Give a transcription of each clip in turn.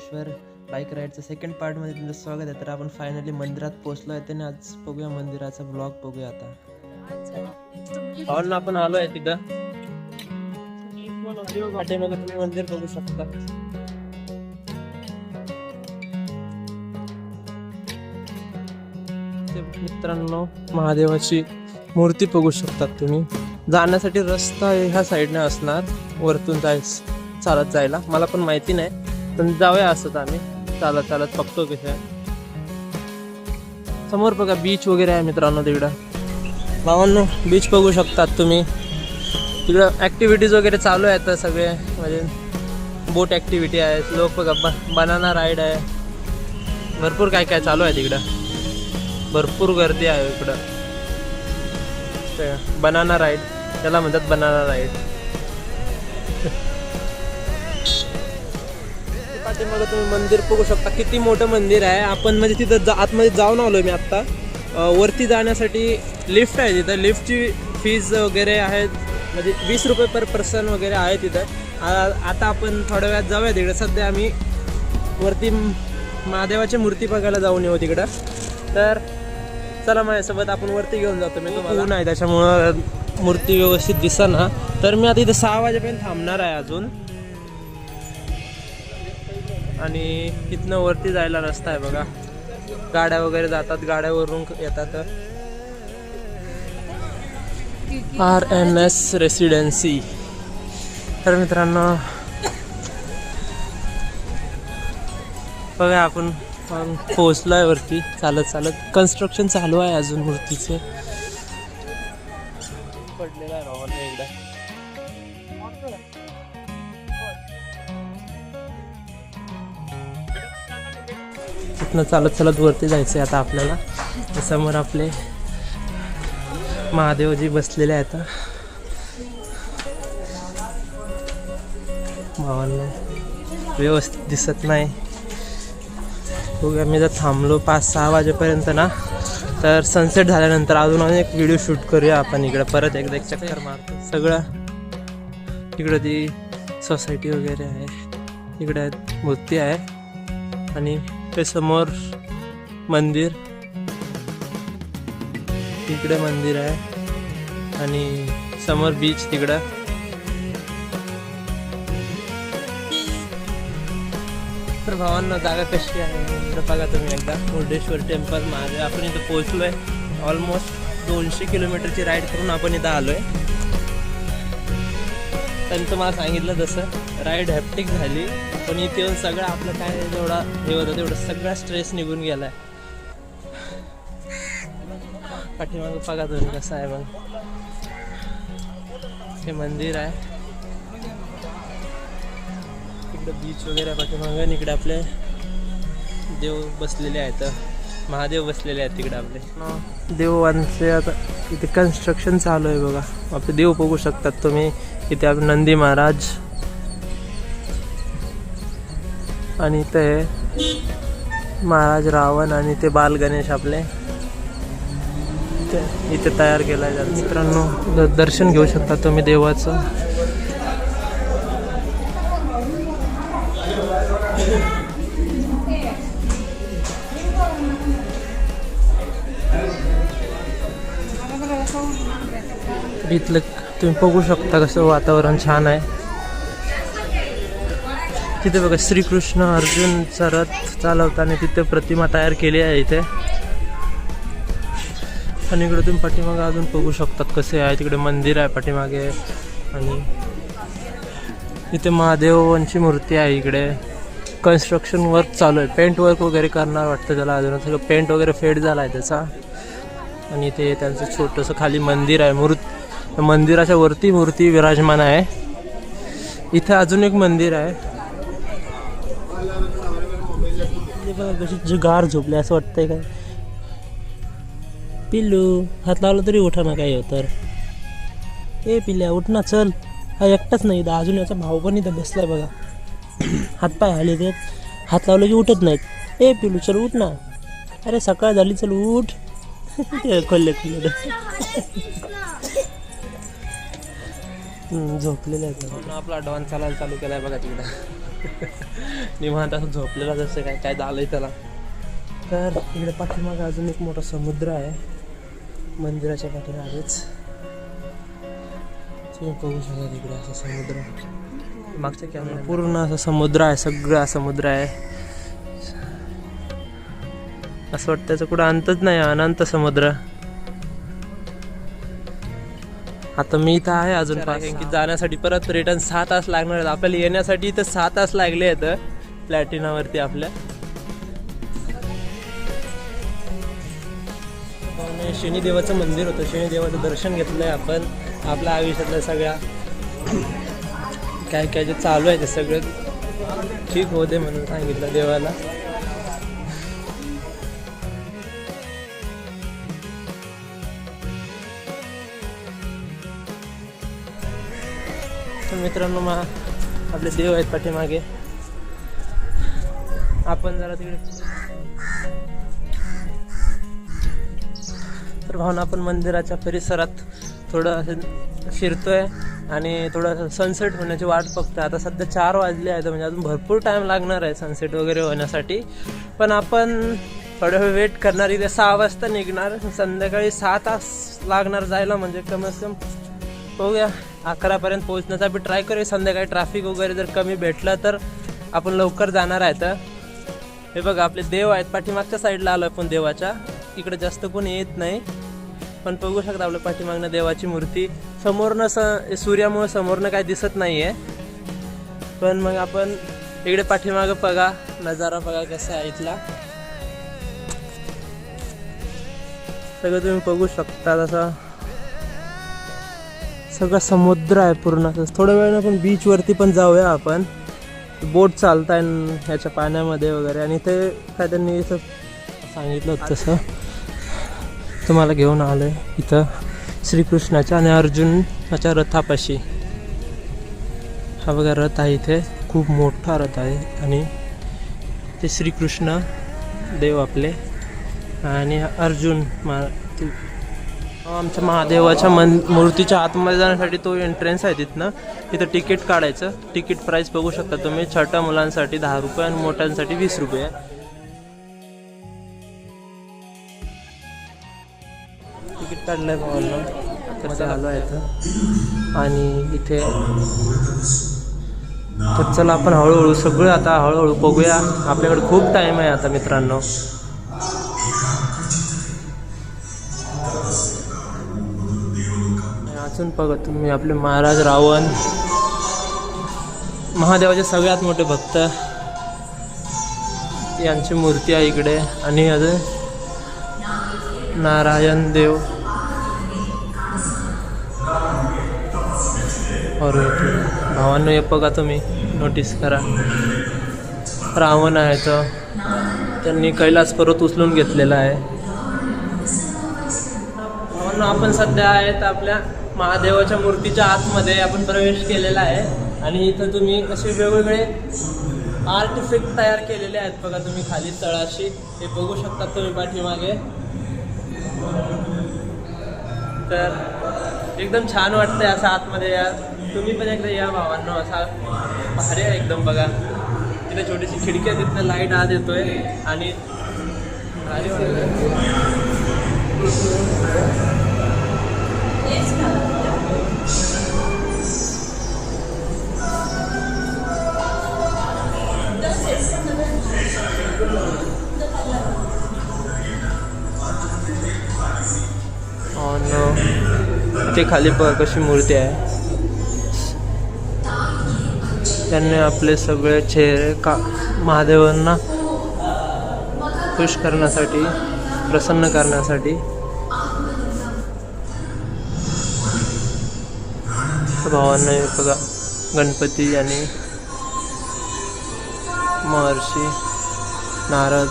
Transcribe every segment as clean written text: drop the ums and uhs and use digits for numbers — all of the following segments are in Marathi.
महाबळेश्वर बाईक राईडचं सेकंड पार्टमध्ये तुमचं स्वागत आहे. तर आपण फायनली मंदिरात पोहोचलो आहे आणि आज बघूया मंदिराचा ब्लॉग बघूया आता. आपण आलो आहे तिथं पाठीमागे तुम्ही मंदिर बघू शकता. मित्रांनो महादेवाची मूर्ती बघू शकतात तुम्ही. जाण्यासाठी रस्ता ह्या साईडने असणार, वरतून चालत जायला. मला पण माहिती नाही, पण जाऊया असंच आम्ही चालत चालत बघतो कसं आहे. समोर बघा बीच वगैरे आहे मित्रांनो. तिकडं भावांनो बीच बघू शकतात तुम्ही. तिकडं ॲक्टिव्हिटीज वगैरे चालू आहेत सगळे, म्हणजे बोट ॲक्टिव्हिटी आहे. लोक बघा बनाना राईड आहे, भरपूर काय काय चालू आहे तिकडं. भरपूर गर्दी आहे इकडं. बनाना राईड त्याला म्हणतात, बनाना राईड. पाठीमागे तुम्ही मंदिर बघू शकता, किती मोठं मंदिर आहे. आपण म्हणजे तिथं आतमध्ये जाऊन आलोय मी आत्ता. वरती जाण्यासाठी लिफ्ट आहे तिथं. लिफ्टची फीज वगैरे आहेत, म्हणजे 20 रुपये पर पर्सन वगैरे आहे तिथं. आता आपण थोड्या वेळात जाऊया तिकडे. सध्या आम्ही वरती महादेवाची मूर्ती बघायला जाऊन येऊ तिकडं. तर चला माझ्यासोबत, आपण वरती घेऊन जातो. मी तुम्हाला नाही त्याच्यामुळं मूर्ती व्यवस्थित दिसेना. तर मी आता इथे 6 वाजेपर्यंत थांबणार आहे अजून. आणि तिथनं वरती जायला रस्ता आहे बघा. गाड्या वगैरे जातात, गाड्यावरून येतात. RNS residency. तर मित्रांनो बघा आपण पोहोचलो आहे वरती चालत चालत. कन्स्ट्रक्शन चालू आहे अजून मूर्तीचे. पडलेला आहे रोहन एकदा. तिथनं चालत चालत वरती जायचं आहे आता आपल्याला. समोर आपले महादेवजी बसलेले आहेत. भावांना व्यवस्थित दिसत नाही. बघूया, मी जर थांबलो 5-6 वाजेपर्यंत ना, तर सनसेट झाल्यानंतर अजून एक व्हिडिओ शूट करूया आपण. इकडं परत एकदा एक चक्कर मारतो. सगळं इकडं ती सोसायटी वगैरे आहे, इकडे मूर्ती आहे आणि ते समोर मंदिर, इकडे मंदिर आहे आणि समोर बीच तिकडं. तर भावांना जागा कशी आहे इकडं बघा तुम्ही एकदा. मुर्डेश्वर टेम्पल महादेव. आपण इथं पोहोचलो आहे. ऑलमोस्ट 200 किलोमीटरची राईड करून आपण इथं आलो आहे. त्यांचं मला सांगितलं तसं राईड हॅप्टिक झाली, पण इथे येऊन सगळं आपलं काय जेवढा हे होतं तेवढं सगळा स्ट्रेस निघून गेला आहे. पाठीमागं बघा तुम्ही कसं आहे मग. हे मंदिर आहे, इकडं बीच वगैरे पाठीमागं. इकडे आपले देव बसलेले आहेत, महादेव बसलेले आहेत तिकडे आपले देवांचे. आता इथे कन्स्ट्रक्शन चालू आहे बघा. आपले देव बघू शकतात तुम्ही. इथे आपले नंदी महाराज आणि ते महाराज रावण आणि ते बाल गणेश आपले इथे तयार केला आहे. मित्रांनो दर्शन घेऊ शकता तुम्ही देवाचं. इथलं तुम्ही बघू शकता कसं वातावरण छान आहे. तिथे बघा श्रीकृष्ण अर्जुनचा रथ चालवताना तिथे प्रतिमा तयार केली आहे इथे. आणि इकडे तुम्ही पाठीमागे अजून बघू शकतात कसे आहे. तिकडे मंदिर आहे पाठीमागे आणि इथे महादेवांची मूर्ती आहे. इकडे कन्स्ट्रक्शन वर्क चालू आहे. पेंट वर्क वगैरे करणार वाटतं त्याला. अजून सगळं पेंट वगैरे फेड झाला आहे त्याचा. आणि इथे त्यांचं छोटंसं खाली मंदिर आहे. मंदिराच्या वरती मूर्ती विराजमान आहे. इथे अजून एक मंदिर आहे. कशी गार झोपले असं वाटतंय काय. पिल्लू हात लावला तरी उठा ना काय तर. ए पिल्ल्या उठ ना, चल. हा एकटाच नाही इथं, अजून याचा भाऊ पण इथं बसलाय बघा. हातपाय हाले देत, हात लावलं की उठत नाहीत. ए पिल्लू चल उठ ना. अरे सकाळ झाली, चल उठ. खोलले झोपलेले आहेत. आपला डॉन चालायला चालू केलाय बघा तिकडं. निवांत असं झोपलेला जसं काय काय झालंय त्याला. तर इकडे पाठीमागे अजून एक मोठा समुद्र आहे मंदिराच्या पाठीमागेच. तुम्ही बघू शकता तिकडे असं समुद्र मागच्या कॅमेरा पूर्ण असं समुद्र आहे, सगळा समुद्र आहे. असं वाटतं त्याचं कुठं अंतच नाही, अनंत समुद्र. आता मी इथं आहे अजून की जाण्यासाठी परत रिटर्न 6 तास लागणार आहेत आपल्याला. येण्यासाठी इथं 6 तास लागले आहेत प्लॅटिनावरती आपल्या. शनिदेवाचं मंदिर होतं, शनिदेवाचं दर्शन घेतलंय आपण. आपल्या आयुष्यातल्या सगळ्या काय काय जे चालू आहे ते सगळं ठीक होते म्हणून सांगितलं देवाला. तर मित्रांनो आपले देव आहेत पाठीमागे. आपण जरा तिकडे तर भावना आपण मंदिराच्या परिसरात थोडं असं फिरतोय आणि थोडं सनसेट होण्याची वाट बघतोय. आता सध्या 4 वाजले आहेत, म्हणजे अजून भरपूर टाईम लागणार आहे सनसेट वगैरे होण्यासाठी. पण आपण थोडा वेळ वेट करणार. इथे 6 वाजता निघणार, संध्याकाळी 6 तास लागणार जायला. म्हणजे कमीत कमी बघूया 11पर्यंत पोहोचण्याचा बी ट्राय करूया. संध्याकाळी ट्रॅफिक वगैरे जर कमी भेटलं तर आपण लवकर जाणार आहे. तर हे बघा आपले देव आहेत पाठीमागच्या साईडला आलो आपण देवाच्या. इकडे जास्त कोणी येत नाही, पण बघू शकता आपल्या पाठीमागनं देवाची मूर्ती. समोरनं सूर्यामुळे समोरनं काय दिसत नाही आहे, पण मग आपण इकडे पाठीमागं बघा नजारा बघा कसा आहे इथला. सगळं तुम्ही बघू शकता. तसा सगळं समुद्र आहे पूर्ण. थोड्या वेळानं आपण बीचवरती पण जाऊया आपण. बोट चालताय ह्याच्या पाण्यामध्ये वगैरे. आणि ते काय त्यांनी इथं सांगितलं होतं तसं तुम्हाला घेऊन आलं आहे इथं श्रीकृष्णाच्या आणि अर्जुनाच्या रथापाशी. हा बघा रथ आहे इथे, खूप मोठा रथ आहे. आणि ते श्रीकृष्ण देव आपले आणि अर्जुन आमच्या महादेवाच्या मूर्तीच्या आतमध्ये जाण्यासाठी तो एंट्रन्स आहे तिथनं. तिथं तिकीट काढायचं. तिकीट प्राईस बघू शकता तुम्ही. छोट्या मुलांसाठी 10 रुपये आणि मोठ्यांसाठी 20 रुपये. तिकीट काढलंय भावांना कसं आलो आहे इथं. आणि इथे तर चला आपण हळूहळू सगळं आता हळूहळू बघूया. आपल्याकडे खूप टाईम आहे आता मित्रांनो. अजून बघा तुम्ही आपले महाराज रावण, महादेवाचे सगळ्यात मोठे भक्त यांची मूर्ती आहे इकडे. आणि अजून नारायण देव और भावांनो हे बघा तुम्ही नोटीस करा. रावण आहे तो, त्यांनी कैलास पर्वत उचलून घेतलेला आहे. भावांनो आपण सध्या आहेत आपल्या महादेवाच्या मूर्तीच्या आतमध्ये आपण प्रवेश केलेला आहे. आणि इथं तुम्ही असे वेगवेगळे आर्टिफॅक्ट तयार केलेले आहेत बघा तुम्ही खाली तळाशी. हे बघू शकता तुम्ही पाठीमागे. तर एकदम छान वाटतंय असं आतमध्ये या. तुम्ही पण एकदा या भावांनो. असा भारी आहे एकदम बघा. तिथे छोटीशी खिडकी आहे, तिथनं लाईट आत येतोय आणि भारी वाटतं. ते खाली बघ कशी मूर्ती आहे. त्यांनी आपले सगळे चेहरे महादेवांना खुश करण्यासाठी, प्रसन्न करण्यासाठी भावांना बघा गणपती आणि महर्षी नारद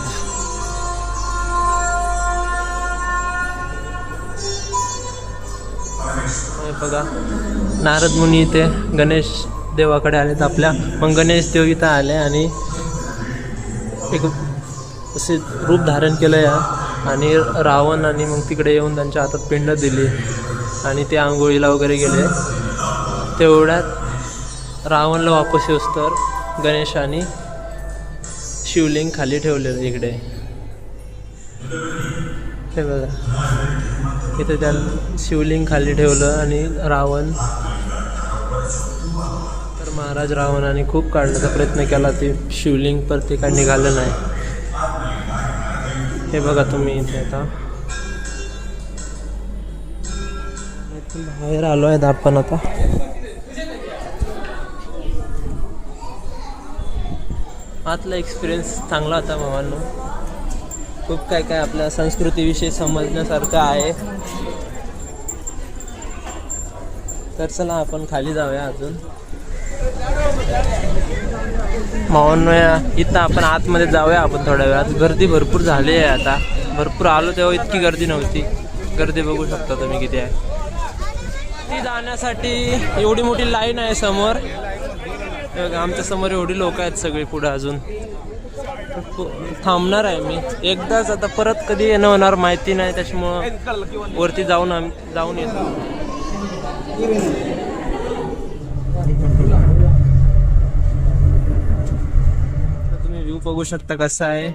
बघा. नारद मुनी इथे गणेश देवाकडे आलेत आपल्या. मग गणेश देव इथं आले आणि एक असे रूप धारण केलं या. आणि रावण आणि मग तिकडे येऊन त्यांच्या हातात पिंड दिली आणि ते आंघोळीला वगैरे गेले. तेवढ्यात रावणला वापस येऊस तर गणेश आणि शिवलिंग खाली ठेवलेलं इकडे. हे बघा इथे त्या शिवलिंग खाली ठेवलं आणि रावण, तर महाराज रावणाने खूप काढण्याचा प्रयत्न केला, ते शिवलिंग परत काय निघालं नाही. हे बघा तुम्ही इथे आता बाहेर आलो आहेत आपण आता. आतला एक्सपिरियन्स चांगला होता भावांनो. खूप काय काय आपल्या संस्कृतीविषयी समजण्यासारखं आहे. तर चला आपण खाली जाऊया अजून. भावांनो इथं आपण आतमध्ये जाऊया आपण थोड्या वेळात. गर्दी भरपूर झाली आहे आता. भरपूर आलो तेव्हा इतकी गर्दी नव्हती. गर्दी बघू शकता तुम्ही किती आहे. ती जाण्यासाठी एवढी मोठी लाईन आहे समोर. आमच्या समोर एवढी लोक आहेत सगळी. पुढे अजून थांबणार आहे मी एकदाच. आता परत कधी येणं होणार माहिती नाही, त्याच्यामुळं वरती जाऊन येतो. तुम्ही व्ह्यू बघू शकता कसा आहे.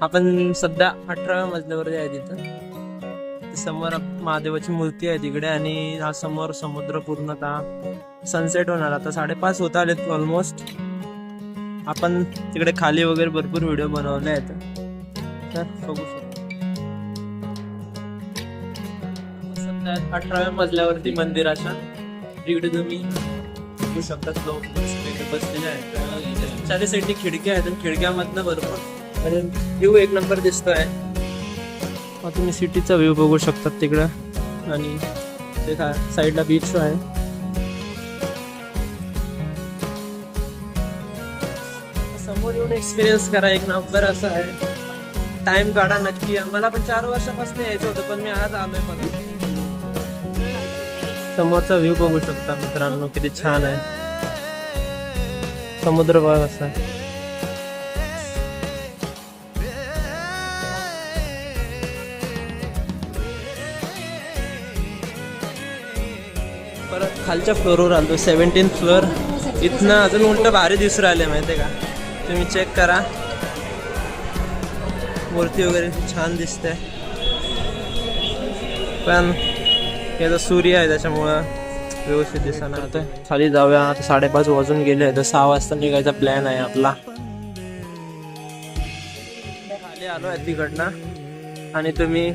आपण सध्या 18व्या मजल्यावर आहे. तिथं समोर महादेवाची मूर्ती आहे तिकडे, आणि हा समोर समुद्र पूर्णतः सनसेट होणार. आता 5:30 होत आलेत ऑलमोस्ट. आपण तिकडे खाली वगैरे भरपूर व्हिडिओ बनवले आहेत, तर बघू शकतो. सध्या 18व्या मजल्यावरती मंदिराच्या तिकडे तुम्ही बघू शकता लोक बसलेले आहेत. चारी साईडनी खिडक्या आहेत, खिडक्यामधनं भरपूर व्ह्यू एक नंबर दिसतोय. तुम्ही सिटीचा व्ह्यू बघू शकता तिकडं, आणि ते साईडला बीच आहे. समोर येऊन एक्सपिरियन्स करा, एक नंबर असं आहे. टाइम काढा नक्की. मला पण 4 वर्षापासून यायचं होतं, पण मी आज आलोय. पण समोरचा व्ह्यू बघू शकता मित्रांनो, किती छान आहे. समुद्र बघ असा आहे. परत खालच्या फ्लोअरवर आलो, 17th फ्लोअर. इथनं अजून उलट भारी दिसून राहिले माहिती आहे का. तुम्ही चेक करा, मूर्ती वगैरे छान दिसते. पण याचा सूर्य आहे त्याच्यामुळं व्यवस्थित दिसणार. आता खाली जाऊया. आता 5:30 वाजून गेले, तर 6 वाजता निघायचा प्लॅन आहे आपला. खाली आलो आहे तिकडनं, आणि तुम्ही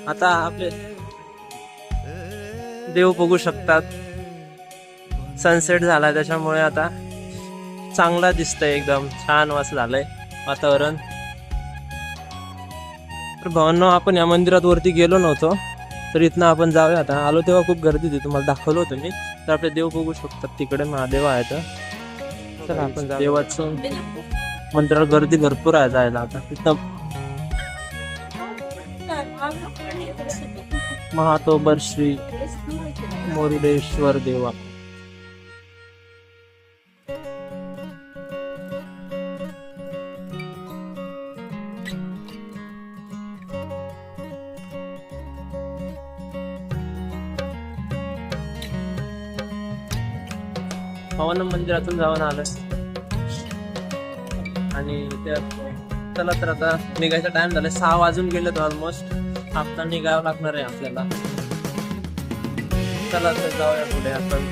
आता आपले देव बघू शकतात. सनसेट झाला त्याच्यामुळे आता चांगला दिसतंय, एकदम छान असं झालंय वातावरण. तर भावांनो, आपण या मंदिरात वरती गेलो नव्हतो, तर इथनं आपण जाऊया. आता आलो तेव्हा खूप गर्दी होती, तुम्हाला दाखवलं होतं मी. तर आपले देव बघू शकतात तिकडे महादेव आहेत. तर आपण देवाचं मंदिरात गर्दी भरपूर आहे जायला. आता तिथं महातोबर श्री मुरुडेश्वर देवा. पवन मंदिरातून जाऊन आलोय, आणि चला तर आता निघायचा टाइम झालाय. 6 वाजून गेलेत ऑलमोस्ट. आता निघावं लागणार आहे आपल्याला. चला तर जाऊया पुढे आपण.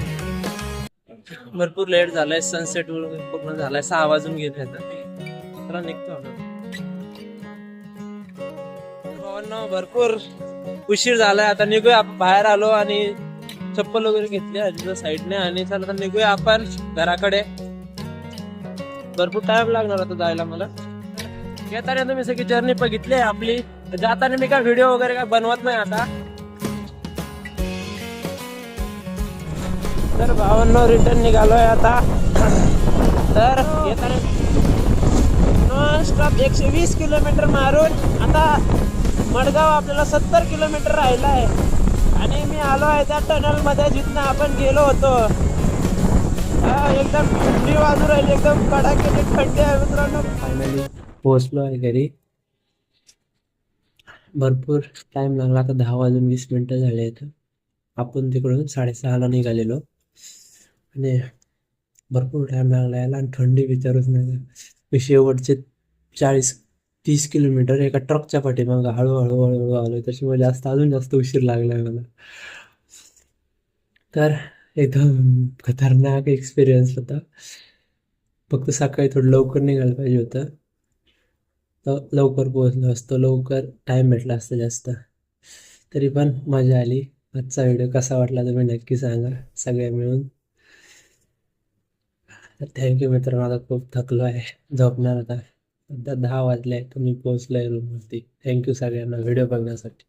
भरपूर लेट झालाय, सनसेट पूर्ण झालाय. 6 वाजून गेले. चला निघतो आपण. भरपूर उशीर झालाय, आता निघूया. बाहेर आलो आणि चप्पल वगैरे घेतली साईडने, आणि चला तर निघूया आपण घराकडे. भरपूर टाइम लागणार आता जायला मला. येताना तुम्ही सगळी जर्नी बघितली आहे आपली. जाताना मी काय व्हिडिओ वगैरे काय बनवत नाही आता. तर भावांनो, रिटर्न निघालोय आता. तर येताना नॉन स्टॉप 120 किलोमीटर मारून आता मडगाव आपल्याला 70 किलोमीटर राहिला आहे. आणि मी आलो आहे त्या टनल मध्ये जिथनं आपण गेलो होतो. एकदम थंडी वाजू राहिली, एकदम कडाक्याची थंडी आहे मित्रांनो. फायनली पोहोचलो आहे घरी. भरपूर टाइम लागला. आता 10 वाजून 20 मिनिटं झाले आहेत. आपण तिकडून 6:30ला निघालेलो, आणि भरपूर टाईम लागला यायला आणि थंडी विचारूच नाही. मी शेवटचे 40-30 किलोमीटर एका ट्रकच्या पाठीमागं हळूहळू हळूहळू आलो, त्याच्यामुळे अजून जास्त उशीर लागलाय मला. तर एकदम खतरनाक एक्सपिरियन्स होता. फक्त सकाळी थोडं लवकर निघायला पाहिजे होतं, तर लवकर पोहोचलो असतो, लवकर टाईम भेटला असता जास्त. तरी पण मजा आली. आजचा व्हिडिओ कसा वाटला तुम्ही नक्की सांगा सगळे मिळून. तर थँक्यू मित्र, माझा खूप थकलो आहे, झोपणार आता. सध्या 10 वाजले, तुम्ही पोहोचलाय रूमवरती. थँक्यू सगळ्यांना व्हिडिओ बघण्यासाठी.